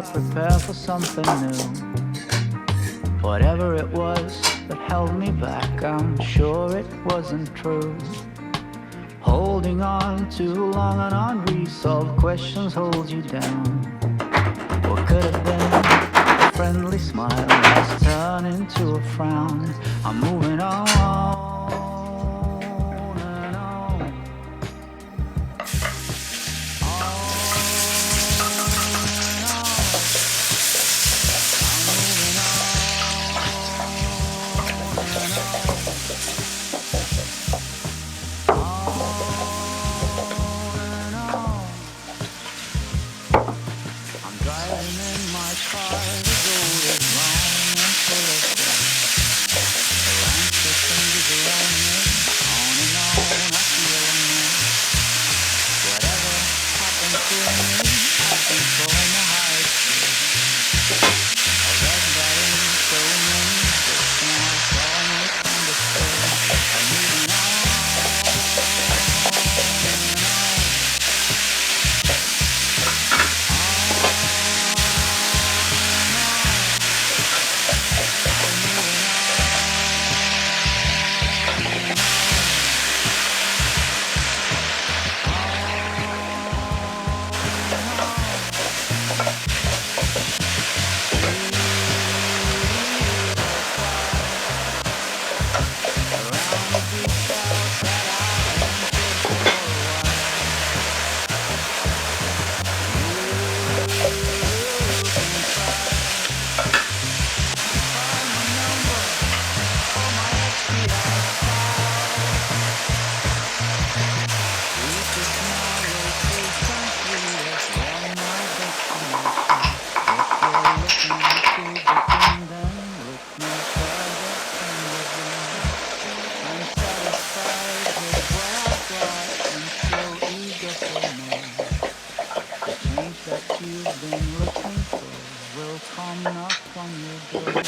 I prepare for something new. Whatever it was that held me back, I'm sure it wasn't true. Holding on too long on unresolved questions holds you down. What could have been a friendly smile has turned into a frown. I'm moving on and on. You've been looking for will come knock on your door.